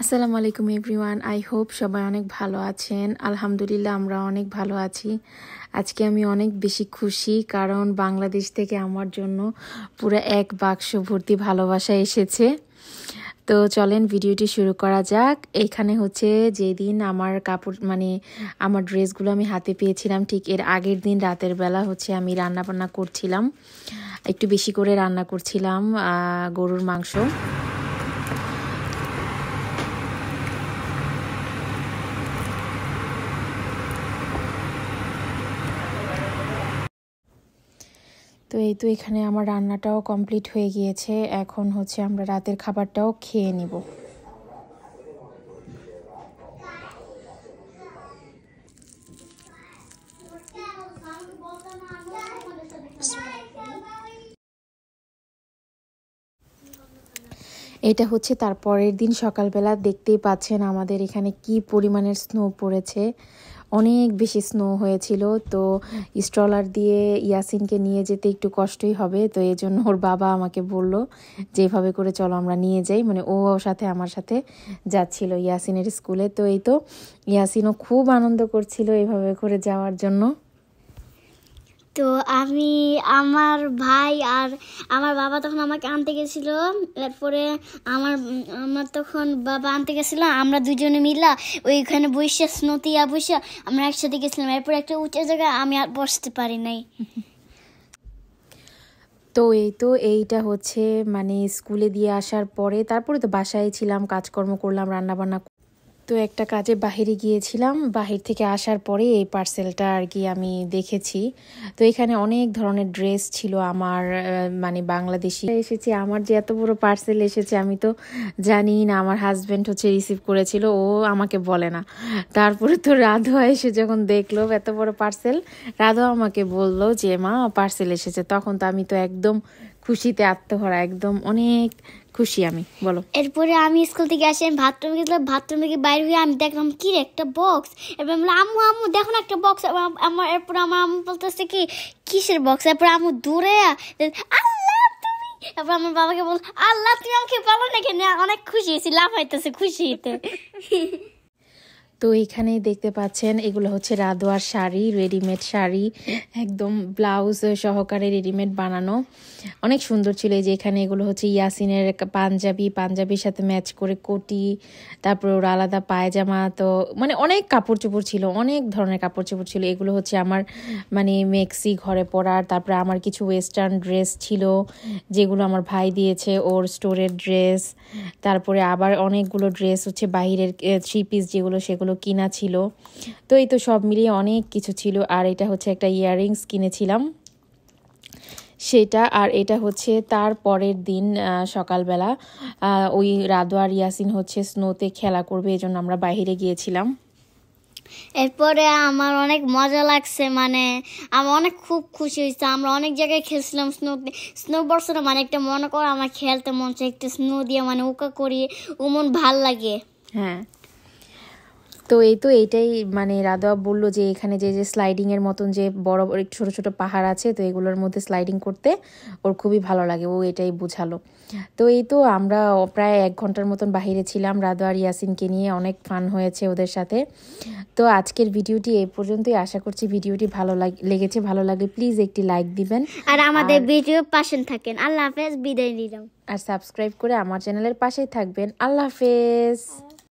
আসসালামু আলাইকুম everyone. I hope সবাই অনেক ভালো আছেন। আলহামদুলিল্লাহ আমরা অনেক ভালো আছি। আজকে আমি অনেক বেশি খুশি, কারণ বাংলাদেশ থেকে আমার জন্য পুরো এক বাক্স ভর্তি ভালোবাসা এসেছে। তো চলেন ভিডিওটি শুরু করা যাক। এখানে হচ্ছে যেদিন আমার কাপড় আমার ড্রেসগুলো আমি হাতে পেয়েছিলাম, ঠিক এর আগের দিন রাতের বেলা হচ্ছে আমি রান্না বান্না করছিলাম, একটু বেশি করে রান্না করছিলাম গরুর মাংস। তো এই তো এখানে আমার রান্নাটাও কমপ্লিট হয়ে গিয়েছে। এখন হচ্ছে আমরা রাতের খাবারটাও খেয়ে নিব। এটা হচ্ছে তার পরের দিন সকালবেলা। দেখতেই পাচ্ছেন আমাদের এখানে কি পরিমাণের স্নো পড়েছে, অনেক বেশি স্নো হয়েছিল। তো স্ট্রলার দিয়ে ইয়াসিনকে নিয়ে যেতে একটু কষ্টই হবে, তো এই জন্য ওর বাবা আমাকে বলল যে এভাবে করে চলো আমরা নিয়ে যাই, ও সাথে আমার সাথে যাচ্ছিল ইয়াসিনের স্কুলে। তো এই তো ইয়াসিনও খুব আনন্দ করছিল এভাবে করে যাওয়ার জন্য। তো আমি, আমার ভাই আর আমার বাবা তখন আমাকে আনতে গেছিল। এরপরে আমার তখন বাবা আনতে গেছিল, আমরা দুজনে মিলা ওইখানে বসে স্নোতিয়া বসে আমরা একসাথে গেছিলাম। এরপরে একটা উঁচু জায়গায় আমি আর বসতে পারি নাই। তো এইটা হচ্ছে স্কুলে দিয়ে আসার পরে, তারপরে তো বাসায় ছিলাম, কাজকর্ম করলাম, রান্নাবান্না। তো একটা কাজে বাহিরে গিয়েছিলাম, বাহির থেকে আসার পরে এই পার্সেলটা আর কি আমি দেখেছি। তো এখানে অনেক ধরনের ড্রেস ছিল আমার, বাংলাদেশি এসেছে। আমার যে এত বড় পার্সেল এসেছে আমি তো জানি না, আমার হাজব্যান্ড হচ্ছে রিসিভ করেছিল, ও আমাকে বলে না। তারপরে তো রাধা এসে যখন দেখলো এত বড় পার্সেল, রাধা আমাকে বলল যে মা পার্সেল এসেছে। তখন তো আমি তো একদম খুশিতে আত্মহারা, একদম অনেক খুশি আমি। বলো। এরপরে আমি স্কুল থেকে আসি, আমি বাথরুমে গেছিলাম, বাথরুম থেকে বাইরে হয়ে আমি দেখলাম কি একটা বক্স। এরপর আমি বললাম আম্মু আম্মু দেখো না একটা বক্স। আমার এরপরে আমার আম্মু বলতেছে কি কিসের বক্স। এরপর আম্মু দূরে আল্লাহ তুমি। এরপর আমার বাবাকে বল আল্লাহ তুমি আমাকে বলো না কেন, অনেক খুশি হয়েছি, লাভ হইতেছে খুশিতে। তো এখানেই দেখতে পাচ্ছেন এগুলো হচ্ছে রাধোয়ার শাড়ি, রেডিমেড শাড়ি, একদম ব্লাউজ সহকারে রেডিমেড বানানো, অনেক সুন্দর ছিল। এই যে এখানে এগুলো হচ্ছে ইয়াসিনের পাঞ্জাবির সাথে ম্যাচ করে কোটি, তারপরে ওর আলাদা পায়জামা। তো অনেক কাপড় চোপড় ছিল, অনেক ধরনের কাপড় চোপড় ছিল। এগুলো হচ্ছে আমার মেক্সি ঘরে পরার। তারপরে আমার কিছু ওয়েস্টার্ন ড্রেস ছিল যেগুলো আমার ভাই দিয়েছে, ওর স্টোরের ড্রেস। তারপরে আবার অনেকগুলো ড্রেস হচ্ছে বাহিরের 3 পিস যেগুলো, সেগুলো কিনা ছিল। তো এই তো সব মিলিয়ে অনেক কিছু ছিল। আর এটা হচ্ছে একটা ইয়াররিংস কিনেছিলাম সেটা। আর এটা হচ্ছে তার পরের দিন সকালবেলা ওই রাধা আর ইয়াসিন হচ্ছে স্নোতে খেলা করবে, এই জন্য আমরা বাইরে গিয়েছিলাম। এরপরে আমার অনেক মজা লাগছে, আমি অনেক খুব খুশি হয়েছে। আমরা অনেক জায়গায় খেলছিলাম স্নো বর্ষটা, একটা মনে করো আমার খেলতে মন চাই, একটু স্নো দিয়ে উকা করি, ও মন ভাল লাগে। হ্যাঁ, তো এইটাই রাধা বললো যে এখানে যে স্লাইডিং এর মতন যে বড় বড় ছোট ছোট পাহাড় আছে, তো এগুলোর মধ্যে স্লাইডিং করতে ওর খুবই ভালো লাগে, ও এটাই বুঝালো। তো এই তো আমরা প্রায় 1 ঘন্টার মতন বাহিরে ছিলাম রাধা আর ইয়াসিনকে নিয়ে, অনেক ফান হয়েছে ওদের সাথে। তো আজকের ভিডিওটি এই পর্যন্তই। আশা করছি ভিডিওটি লেগেছে। ভালো লাগলে প্লিজ একটি লাইক দিবেন আর আমাদের ভিডিও পাশে থাকেন। আল্লাহ হাফেজ, বিদায় নিলাম। আর সাবস্ক্রাইব করে আমার চ্যানেলের পাশেই থাকবেন। আল্লাহ হাফেজ।